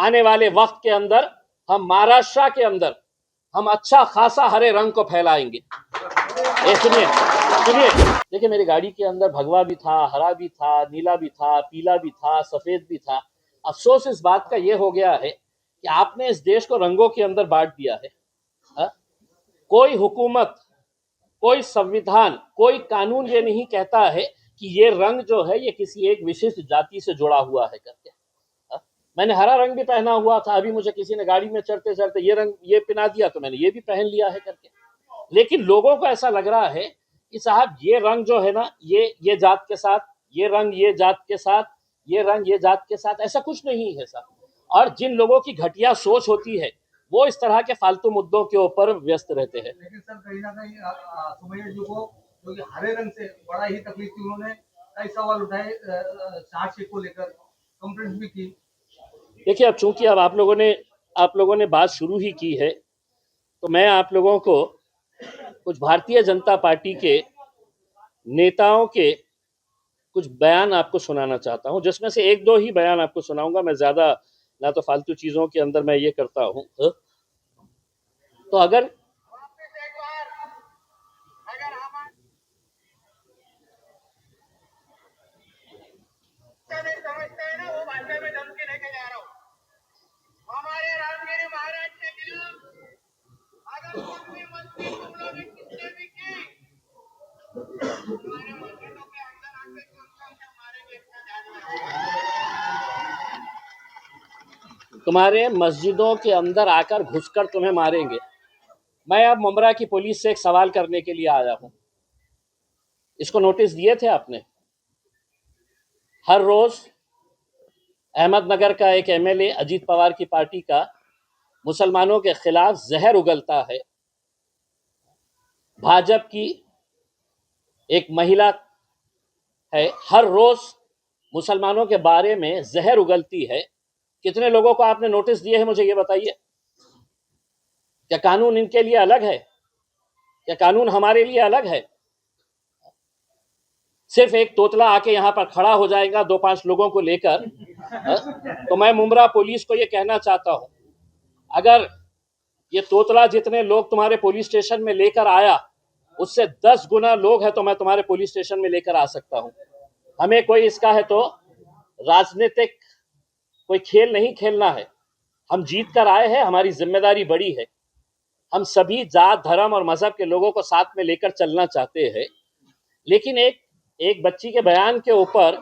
आने वाले वक्त के अंदर हम महाराष्ट्र के अंदर हम अच्छा खासा हरे रंग को फैलाएंगे। सुनिए सुनिए, देखिए मेरी गाड़ी के अंदर भगवा भी था, हरा भी था, नीला भी था, पीला भी था, सफेद भी था। अफसोस इस बात का यह हो गया है कि आपने इस देश को रंगों के अंदर बांट दिया है। कोई हुकूमत, कोई संविधान, कोई कानून ये नहीं कहता है कि ये रंग जो है ये किसी एक विशिष्ट जाति से जुड़ा हुआ है करके। मैंने हरा रंग भी पहना हुआ था, अभी मुझे किसी ने गाड़ी में चढ़ते चढ़ते ये रंग ये पहना दिया तो मैंने ये भी पहन लिया है करके। लेकिन लोगों को ऐसा लग रहा है कि साहब ये रंग जो है ना, ये जात के साथ, ये रंग ये जात के साथ, ये रंग ये जात के साथ, ऐसा कुछ नहीं है साहब। और जिन लोगों की घटिया सोच होती है वो इस तरह के फालतू मुद्दों के ऊपर व्यस्त रहते हैं। लेकिन सर कहीं ना कहीं सुमैया जी को जो कि हरे रंग से बड़ा ही तकलीफ थी, उन्होंने कई सवाल उठाए चार्जशीट को लेकर, कंप्लेंट भी की। देखिए अब चूंकि अब आप लोगों ने बात शुरू ही की है तो मैं आप लोगों को कुछ भारतीय जनता पार्टी के नेताओं के कुछ बयान आपको सुनाना चाहता हूं, जिसमें से एक दो ही बयान आपको सुनाऊंगा। मैं ज्यादा ना तो फालतू चीजों के अंदर मैं ये करता हूं। तो अगर तुम्हारे मस्जिदों के अंदर आकर घुसकर तुम्हें मारेंगे। मैं अब मुंब्रा की पुलिस से एक सवाल करने के लिए आया हूं। इसको नोटिस दिए थे आपने? हर रोज अहमदनगर का एक एमएलए अजीत पवार की पार्टी का मुसलमानों के खिलाफ जहर उगलता है। भाजपा की एक महिला है, हर रोज मुसलमानों के बारे में जहर उगलती है। कितने लोगों को आपने नोटिस दिए हैं, मुझे ये बताइए। क्या कानून इनके लिए अलग है? क्या कानून हमारे लिए अलग है? सिर्फ एक तोतला आके यहां पर खड़ा हो जाएगा 2-5 लोगों को लेकर। तो मैं मुंब्रा पुलिस को ये कहना चाहता हूं, अगर ये तोतला जितने लोग तुम्हारे पुलिस स्टेशन में लेकर आया उससे 10 गुना लोग हैं तो मैं तुम्हारे पुलिस स्टेशन में लेकर आ सकता हूं। हमें कोई इसका है तो राजनीतिक कोई खेल नहीं खेलना है। हम जीत कर आए हैं, हमारी जिम्मेदारी बड़ी है। हम सभी जात, धर्म और मजहब के लोगों को साथ में लेकर चलना चाहते हैं। लेकिन एक बच्ची के बयान के ऊपर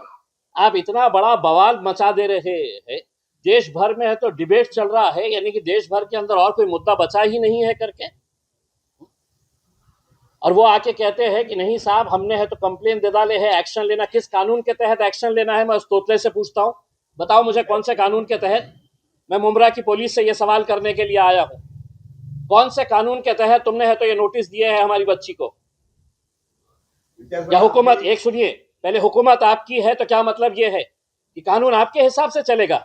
आप इतना बड़ा बवाल मचा दे रहे हैं। देश भर में है तो डिबेट चल रहा है, यानी कि देश भर के अंदर और कोई मुद्दा बचा ही नहीं है करके। और वो आके कहते हैं कि नहीं साहब हमने है तो कंप्लेन दे डाले है, एक्शन लेना। किस कानून के तहत एक्शन लेना है? मैं उस तोतले से पूछता हूं, बताओ मुझे कौन से कानून के तहत। मैं मुंब्रा की पुलिस से ये सवाल करने के लिए आया हूं, कौन से कानून के तहत तुमने है तो ये नोटिस दिए है हमारी बच्ची को? या हुकूमत, एक सुनिए पहले, हुकूमत आपकी है तो क्या मतलब ये है कि कानून आपके हिसाब से चलेगा?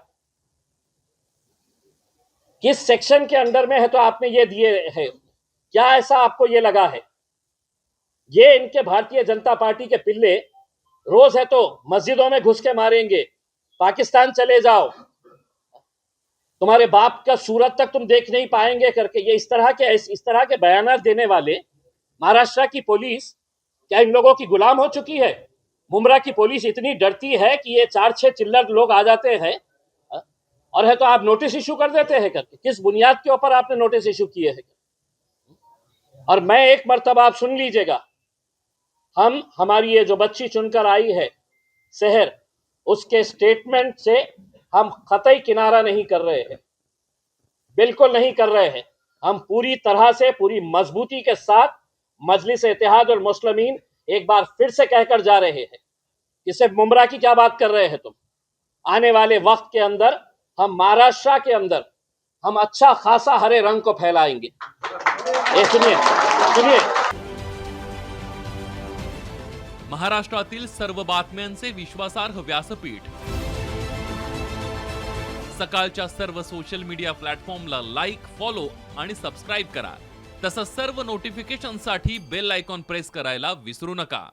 किस सेक्शन के अंडर में है तो आपने ये दिए है? क्या ऐसा आपको ये लगा है? ये इनके भारतीय जनता पार्टी के पिल्ले रोज है तो मस्जिदों में घुस के मारेंगे, पाकिस्तान चले जाओ, तुम्हारे बाप का सूरत तक तुम देख नहीं पाएंगे करके। ये इस तरह के बयान देने वाले महाराष्ट्र की पुलिस क्या इन लोगों की गुलाम हो चुकी है? मुंब्रा की पुलिस इतनी डरती है कि ये 4-6 चिल्लर लोग आ जाते हैं और है तो आप नोटिस इशू कर देते हैं करके। किस बुनियाद के ऊपर आपने नोटिस इशू किए हैं? और मैं एक मर्तबा आप सुन लीजिएगा, हमारी ये जो बच्ची चुनकर आई है शहर, उसके स्टेटमेंट से हम कतई किनारा नहीं कर रहे हैं, बिल्कुल नहीं कर रहे हैं। हम पूरी तरह से, पूरी मजबूती के साथ मजलिस इत्तेहाद और मुस्लिमीन एक बार फिर से कहकर जा रहे हैं कि सिर्फ मुंब्रा की क्या बात कर रहे हैं तुम। आने वाले वक्त के अंदर हम महाराष्ट्र के अंदर हम अच्छा खासा हरे रंग को फैलाएंगे। सुनिए सुनिए, महाराष्ट्रातील सर्व बातम्यांचे विश्वासार्ह व्यासपीठ, सकाळच्या सर्व सोशल मीडिया प्लॅटफॉर्मला लाईक, फॉलो आणि सबस्क्राइब करा। तसंच सर्व नोटिफिकेशनसाठी बेल आयकॉन प्रेस करायला विसरू नका।